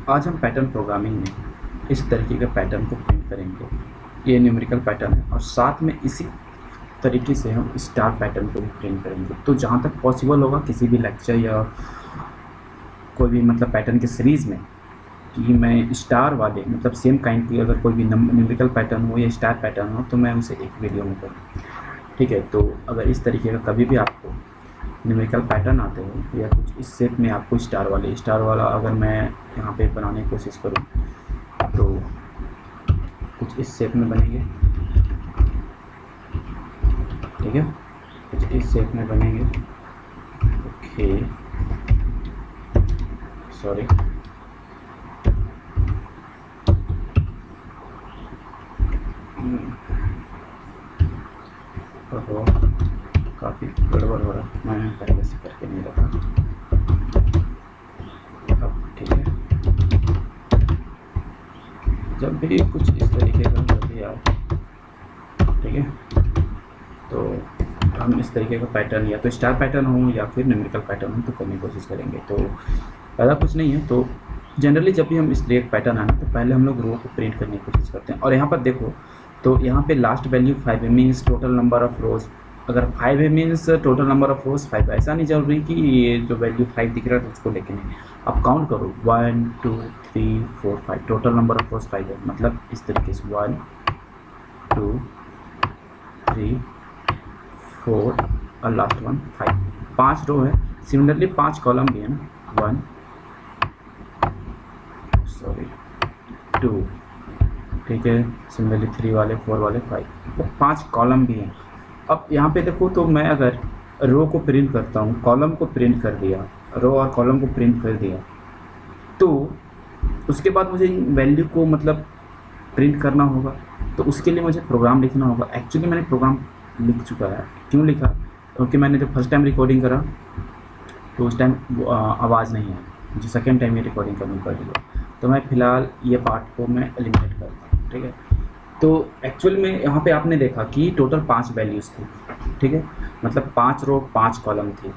आज हम pattern programming में इस तरीके के पैटर्न को प्रिंट करेंगे। ये न्यूमेरिकल पैटर्न है और साथ में इसी तरीके से हम स्टार पैटर्न को भी प्रिंट करेंगे। तो जहाँ तक पॉसिबल होगा किसी भी लेक्चर या कोई भी मतलब पैटर्न की सीरीज़ में कि मैं स्टार वाले मतलब सेम काइंड की अगर कोई भी न्यूमेरिकल पैटर्न हो या स्टार पैटर्न हो तो मैं उसे एक वीडियो में करूँ। ठीक है, तो अगर इस तरीके का कभी भी आपको न्यूमेरिकल पैटर्न आते हो या कुछ इस शेप में आपको स्टार वाला अगर मैं यहाँ पे बनाने की कोशिश करूँ तो कुछ इस शेप में बनेंगे। ठीक है, कुछ इस शेप में बनेंगे। ओके, सॉरी, ओहो काफ़ी गड़बड़ हो रहा, मैं पहले से करके नहीं रखा। अब ठीक है, जब भी कुछ इस तरीके का जब भी आप, ठीक है, तो हम इस तरीके का पैटर्न या तो स्टार पैटर्न हो या फिर न्यूमेरिकल पैटर्न हो तो करने की कोशिश करेंगे। तो ज़्यादा कुछ नहीं है। तो जनरली जब भी हम इस तरीके का पैटर्न आना तो पहले हम लोग रो को प्रिंट करने की कोशिश करते हैं। और यहाँ पर देखो तो यहाँ पे लास्ट वैल्यू 5 है, मीन्स टोटल नंबर ऑफ रोज। अगर 5 है मीन्स टोटल नंबर ऑफ रोज 5। ऐसा नहीं जरूरी कि ये जो वैल्यू 5 दिख रहा है तो उसको लेके नहीं, आप काउंट करो 1 2 3 4 5, टोटल नंबर ऑफ रोज 5 है। मतलब इस तरीके से 1 2 3 4 और लास्ट वन 5, 5 रो है। सिमिलरली 5 कॉलम भी है ना, 2, ठीक है, सिमिलरली 3 वाले 4 वाले 5, तो 5 कॉलम भी हैं। अब यहाँ पे देखो तो मैं अगर रो को प्रिंट करता हूँ, कॉलम को प्रिंट कर दिया, रो और कॉलम को प्रिंट कर दिया, तो उसके बाद मुझे वैल्यू को मतलब प्रिंट करना होगा। तो उसके लिए मुझे प्रोग्राम लिखना होगा। एक्चुअली मैंने प्रोग्राम लिख चुका है। क्यों लिखा? क्योंकि मैंने जब फर्स्ट टाइम रिकॉर्डिंग करा तो उस टाइम आवाज़ नहीं आई, मुझे सेकेंड टाइम ये रिकॉर्डिंग करनी पड़ी। तो मैं फ़िलहाल ये पार्ट को मैं एलिमिनेट करता हूँ। ठीक है, तो एक्चुअल में यहाँ पे आपने देखा कि टोटल 5 वैल्यूज़ थी। ठीक है, मतलब 5 रो 5 कॉलम थी।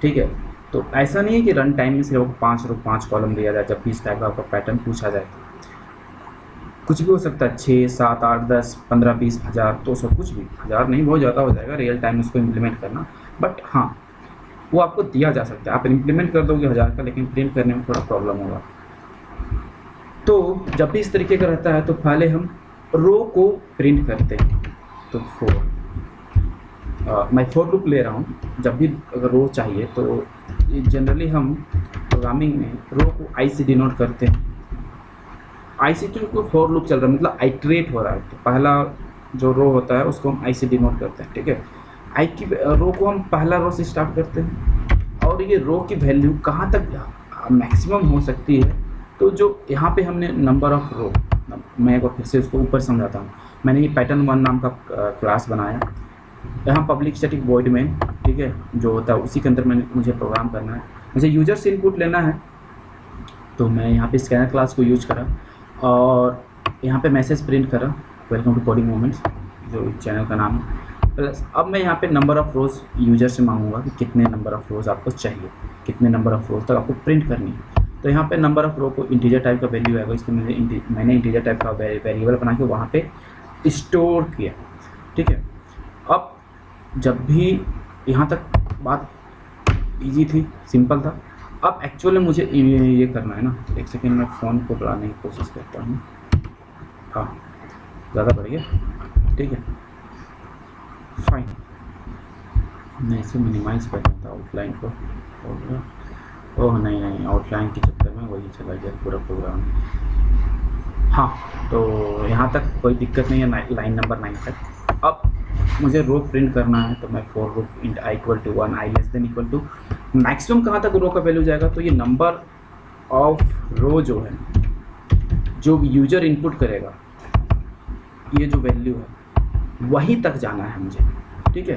ठीक है, तो ऐसा नहीं है कि रन टाइम में सिर्फ 5 रो 5 कॉलम दिया जाए जब भी इस टाइप का आपका पैटर्न पूछा जाए। कुछ भी हो सकता है, 6 7 8 10 15 20 हज़ार 200, कुछ भी। हज़ार नहीं, बहुत ज़्यादा हो जाएगा रियल टाइम उसको इम्प्लीमेंट करना। बट हाँ, वो आपको दिया जा सकता है। आप इम्प्लीमेंट कर दोगे 1000 का, लेकिन प्रिंट करने में थोड़ा प्रॉब्लम होगा। तो जब भी इस तरीके का रहता है तो पहले हम रो को प्रिंट करते हैं। तो 4 मैं 4 लूप ले रहा हूँ। जब भी अगर रो चाहिए तो जनरली हम प्रोग्रामिंग में रो को आई से डिनोट करते हैं। आई से क्योंकि 4 लूप चल रहा है, मतलब आइट्रेट हो रहा है, तो पहला जो रो होता है उसको हम आई से डिनोट करते हैं। ठीक है, आई की रो को हम पहला रो से स्टार्ट करते हैं और ये रो की वैल्यू कहाँ तक मैक्सिमम हो सकती है। तो जो यहाँ पे हमने नंबर ऑफ रो, मैं एक बार फिर से उसको ऊपर समझाता हूँ। मैंने ये पैटर्न 1 नाम का क्लास बनाया, यहाँ पब्लिक स्टैटिक वॉइड में, ठीक है, जो होता है उसी के अंदर मुझे प्रोग्राम करना है। मुझे यूजर से इनपुट लेना है, तो मैं यहाँ पे स्कैनर क्लास को यूज करा और यहाँ पे मैसेज प्रिंट करा, वेलकम टू कोडिंग मोमेंट्स, जो चैनल का नाम है। प्लस अब मैं यहाँ पे नंबर ऑफ़ रोज़ यूजर से मांगूंगा कि कितने नंबर ऑफ़ रोज़ आपको चाहिए, कितने नंबर ऑफ़ रोज़ तक आपको प्रिंट करनी है। तो यहाँ पे नंबर ऑफ़ रो को इंटीजर टाइप का वैल्यू आएगा, इसलिए मैंने इंटीजर टाइप का वेरिएबल बना के वहाँ पे स्टोर किया। ठीक है, अब जब भी यहाँ तक बात इजी थी, सिंपल था। अब एक्चुअली मुझे ये करना है ना, एक सेकेंड मैं फ़ोन को बढ़ाने की कोशिश करता हूँ। हाँ, ज़्यादा बढ़ गया। ठीक है, फाइन, मैं इसे मिनिमाइज़ कर देता हूँ आउटलाइन को। ओह नहीं, आउटलाइन के चक्कर में वही चला गया पूरा प्रोग्राम। हाँ, तो यहाँ तक कोई दिक्कत नहीं है, लाइन नंबर 9 तक। अब मुझे रो प्रिंट करना है, तो मैं for loop int I equal to 1, I less than equal to maximum कहाँ तक रो का वैल्यू जाएगा। तो ये नंबर ऑफ रो जो है, जो यूजर इनपुट करेगा, ये जो वैल्यू है वहीं तक जाना है मुझे। ठीक है,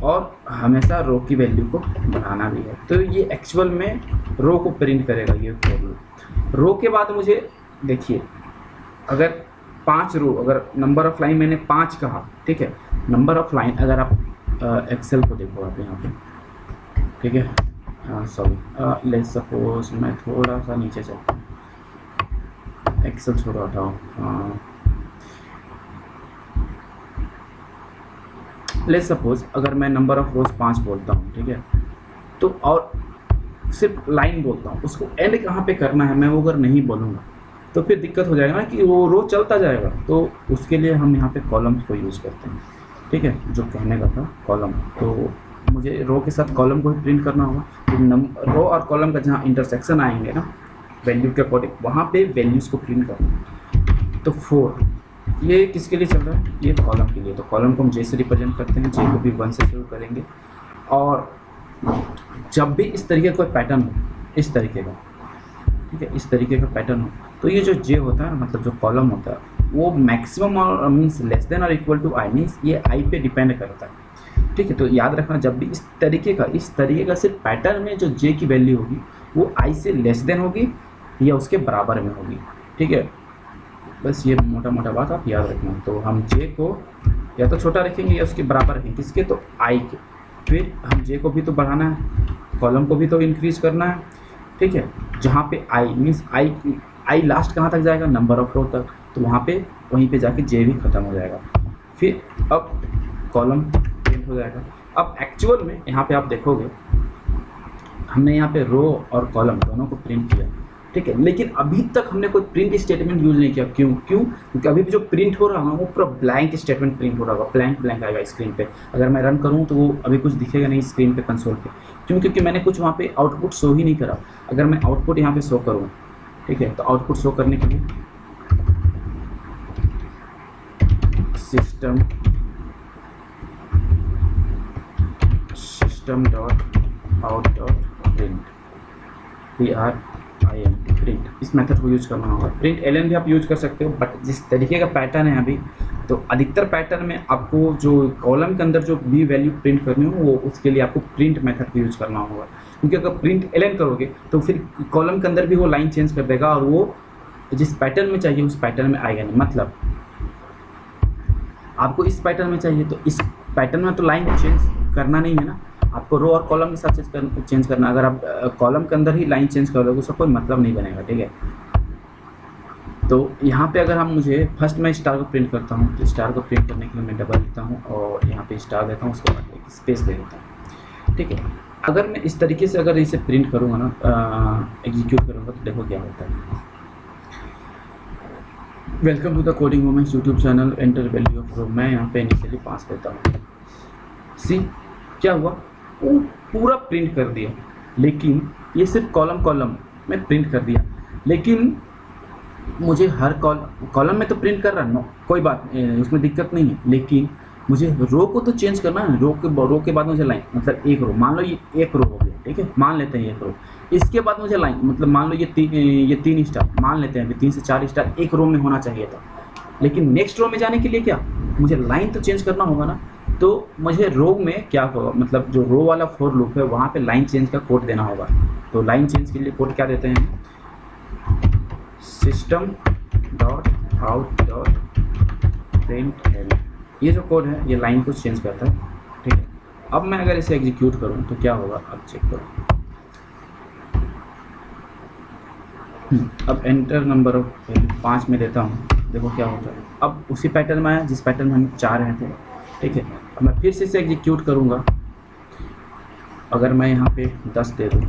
और हमेशा रो की वैल्यू को बढ़ाना भी है। तो ये एक्चुअल में रो को प्रिंट करेगा ये फॉर लूप। रो के बाद मुझे देखिए, अगर 5 रो, अगर नंबर ऑफ लाइन मैंने 5 कहा, ठीक है, नंबर ऑफ लाइन अगर आप एक्सेल को देखो आप यहाँ पे, ठीक है, सॉरी लेट्स सपोज मैं थोड़ा सा नीचे चलता हूँ। एक्सेल छोड़ो, हटाओ। लेट्स सपोज अगर मैं नंबर ऑफ रोज 5 बोलता हूँ, ठीक है, तो और सिर्फ लाइन बोलता हूँ, उसको एंड कहाँ पे करना है मैं वो अगर नहीं बोलूँगा तो फिर दिक्कत हो जाएगा ना कि वो रो चलता जाएगा। तो उसके लिए हम यहाँ पे कॉलम्स को यूज़ करते हैं, ठीक है, जो कहने का था कॉलम। तो मुझे रो के साथ कॉलम को ही प्रिंट करना होगा, तो रो और कॉलम का जहाँ इंटरसेक्शन आएंगे ना वैल्यू के अकॉर्डिंग, वहाँ पे वैल्यूज़ को प्रिंट करना है। तो 4 ये किसके लिए चल रहा है, ये कॉलम के लिए। तो कॉलम को हम जे से रिप्रेजेंट करते हैं, जे को भी 1 से शुरू करेंगे। और जब भी इस तरीके का कोई पैटर्न हो, इस तरीके का, ठीक है, इस तरीके का पैटर्न हो, तो ये जो जे होता है मतलब जो कॉलम होता है वो मैक्सिमम और मीन्स लेस देन और इक्वल टू आई, मीन्स ये आई पे डिपेंड करता है, ठीक है। तो याद रखना जब भी इस तरीके का सिर्फ पैटर्न में जो जे की वैल्यू होगी वो आई से लेस देन होगी या उसके बराबर में होगी, ठीक है। बस ये मोटा मोटा बात आप याद रखना। तो हम जे को या तो छोटा रखेंगे या उसके बराबर रखेंगे, किसके, तो आई के। फिर हम जे को भी तो बढ़ाना है, कॉलम को भी तो इंक्रीज करना है, ठीक है। जहाँ पे आई मीन्स आई लास्ट कहाँ तक जाएगा, नंबर ऑफ रो तक, तो वहाँ पे वहीं पे जाके जे भी ख़त्म हो जाएगा। फिर अब कॉलम प्रिंट हो जाएगा। अब एक्चुअल में यहाँ पे आप देखोगे हमने यहाँ पे रो और कॉलम दोनों को प्रिंट किया, ठीक है, लेकिन अभी तक हमने कोई प्रिंट स्टेटमेंट यूज़ नहीं किया। क्यों? क्योंकि अभी भी जो प्रिंट हो रहा है वो पूरा ब्लैंक स्टेटमेंट प्रिंट हो रहा होगा, ब्लैंक आएगा स्क्रीन पे। अगर मैं रन करूँ तो वो अभी कुछ दिखेगा नहीं स्क्रीन पे, कंसोल पे। क्यों? क्योंकि मैंने कुछ वहाँ पे आउटपुट शो ही नहीं करा। अगर मैं आउटपुट यहाँ पे शो करूँ, ठीक है, तो आउटपुट शो करने के लिए system dot out dot print, print, इस मेथड को यूज करना होगा। प्रिंट एलन भी आप यूज कर सकते हो, बट जिस तरीके का पैटर्न है अभी, तो अधिकतर पैटर्न में आपको जो कॉलम के अंदर जो भी वैल्यू प्रिंट करनी हो वो उसके लिए आपको प्रिंट मेथड को यूज करना होगा। क्योंकि अगर प्रिंट एलन करोगे तो फिर कॉलम के अंदर भी वो लाइन चेंज कर देगा और वो जिस पैटर्न में चाहिए उस पैटर्न में आएगा नहीं। मतलब आपको इस पैटर्न में चाहिए तो इस पैटर्न में तो लाइन चेंज करना नहीं है ना, आपको रो और कॉलम के साथ चेंज करना। अगर आप कॉलम के अंदर ही लाइन चेंज कर दोगे उसका कोई मतलब नहीं बनेगा, ठीक है। तो यहाँ पे अगर हम मुझे फर्स्ट मैं स्टार को प्रिंट करता हूँ, तो स्टार को प्रिंट करने के लिए मैं डबल देता हूँ और यहाँ पे स्टार देता हूँ, उसके बाद एक स्पेस दे देता हूँ, ठीक है। अगर मैं इस तरीके से अगर इसे प्रिंट करूँगा ना, एग्जीक्यूट करूँगा, तो देखो क्या होता है। Welcome to the coding moments YouTube channel, enter value of row. मैं यहाँ पे इनिशियली 5 देता हूँ। सी क्या हुआ, वो पूरा प्रिंट कर दिया, लेकिन ये सिर्फ कॉलम में प्रिंट कर दिया, लेकिन मुझे हर कॉलम में तो प्रिंट कर रहा है, नो कोई बात उसमें दिक्कत नहीं है, लेकिन मुझे रो को तो चेंज करना है। रो के बाद मुझे लाइन, मतलब एक रो, मान लो ये एक रो हो गया, ठीक है, मान लेते हैं एक रो। इसके बाद मुझे लाइन, मतलब मान लो ये 3 स्टार, मान लेते हैं 3 से 4 स्टार एक रो में होना चाहिए था, लेकिन नेक्स्ट रो में जाने के लिए क्या, मुझे लाइन तो चेंज करना होगा ना। तो मुझे रो में क्या होगा, मतलब जो रो वाला फॉर लूप है वहाँ पे लाइन चेंज का कोड देना होगा। तो लाइन चेंज के लिए कोड क्या देते हैं, system dot out dot print L. ये जो कोड है ये लाइन को चेंज करता है, ठीक है। अब मैं अगर इसे एग्जीक्यूट करूँ तो क्या होगा, अब चेक करो। अब एंटर नंबर ऑफ 5 में देता हूँ, देखो क्या होता है। अब उसी पैटर्न में आया जिस पैटर्न में हम 4 रहे थे, ठीक है। अब मैं फिर से इसे एग्जीक्यूट करूँगा। अगर मैं यहाँ पे 10 दे दूँ,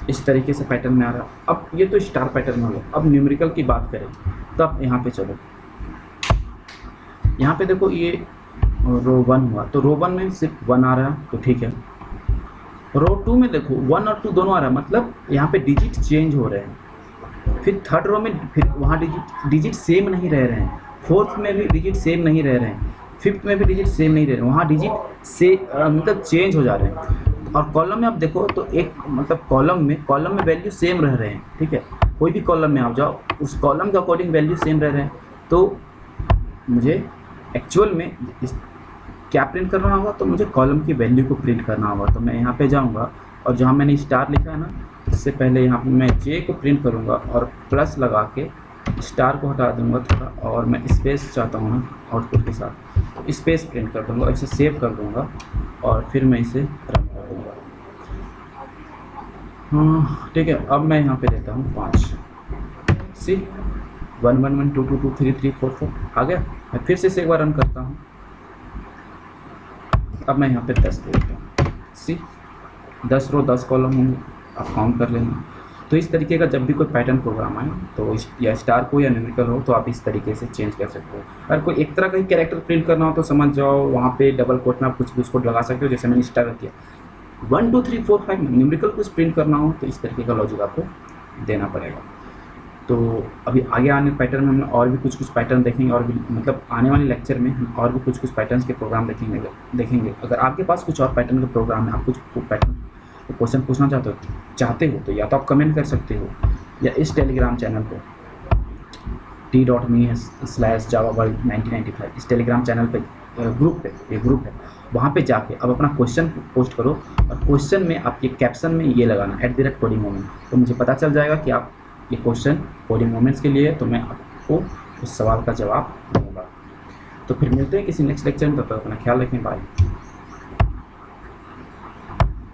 इस तरीके से पैटर्न में आ रहा। अब ये तो स्टार पैटर्न में हो गया। अब न्यूमेरिकल की बात करें तो अब यहाँ पे चलो, यहाँ पे देखो ये रो 1 हुआ, तो रो 1 में सिर्फ 1 आ रहा है, तो ठीक है। रो 2 में देखो 1 और 2 दोनों आ रहा है, मतलब यहाँ पे डिजिट चेंज हो रहे हैं। फिर थर्ड रो में फिर वहाँ डिजिट सेम नहीं रह रहे हैं, फोर्थ में भी डिजिट सेम नहीं रह रहे हैं, फिफ्थ में भी डिजिट सेम नहीं रह रहे हैं, वहाँ डिजिट से मतलब चेंज हो जा रहे हैं। और कॉलम में आप देखो तो एक मतलब कॉलम में वैल्यू सेम रह रहे हैं, ठीक है। कोई भी कॉलम में आप जाओ उस कॉलम के अकॉर्डिंग वैल्यू सेम रह रहे हैं। तो मुझे एक्चुअल में क्या प्रिंट करना होगा, तो मुझे कॉलम की वैल्यू को प्रिंट करना होगा। तो मैं यहाँ पे जाऊँगा और जहाँ मैंने स्टार लिखा है ना, इससे पहले यहाँ पे मैं जे को प्रिंट करूँगा और प्लस लगा के स्टार को हटा दूँगा थोड़ा, और मैं स्पेस चाहता हूँ ना आउटपुट के साथ, तो स्पेस प्रिंट कर दूँगा, इसे सेव कर दूँगा और फिर मैं इसे रन कर दूँगा। हाँ ठीक है। अब मैं यहाँ पे देता हूँ 5, सी 1 1 1 2 2 2 3 3 4 4 आ गया। मैं फिर से इसे एक बार रन करता हूँ। अब मैं यहाँ पे 10 दे देता हूँ। सी 10 रो 10 कॉलम होंगे, आप काउंट कर लेना। तो इस तरीके का जब भी कोई पैटर्न प्रोग्राम आए तो या स्टार को या न्यूमेरिकल हो तो आप इस तरीके से चेंज कर सकते हो। अगर कोई एक तरह का ही कैरेक्टर प्रिंट करना हो तो समझ जाओ, वहाँ पे डबल कोट में आप कुछ भी उसको लगा सकते हो, जैसे मैंने स्टार किया। 1 2 3 4 5 न्यूमेरिकल कुछ प्रिंट करना हो तो इस तरीके का लॉजिक आपको देना पड़ेगा। तो अभी आगे आने पैटर्न में हम और भी कुछ पैटर्न देखेंगे, और भी मतलब आने वाले लेक्चर में हम और भी कुछ पैटर्न्स के प्रोग्राम देखेंगे। अगर आपके पास कुछ और पैटर्न के प्रोग्राम है, आप कुछ पैटर्न क्वेश्चन पूछना चाहते हो तो या तो आप कमेंट कर सकते हो, या इस टेलीग्राम चैनल को t.me/javaworld1995 इस टेलीग्राम चैनल पे ग्रुप है, वहाँ पे जाके अब अपना क्वेश्चन पोस्ट करो, और क्वेश्चन में आपके कैप्शन में ये लगाना @कोडिंग मोमेंट, तो मुझे पता चल जाएगा कि आप ये क्वेश्चन कोडिंग मोमेंट्स के लिए, तो मैं आपको उस सवाल का जवाब दूँगा। तो फिर मिलते हैं किसी नेक्स्ट लेक्चर में, तब तक अपना ख्याल रखें, बाय।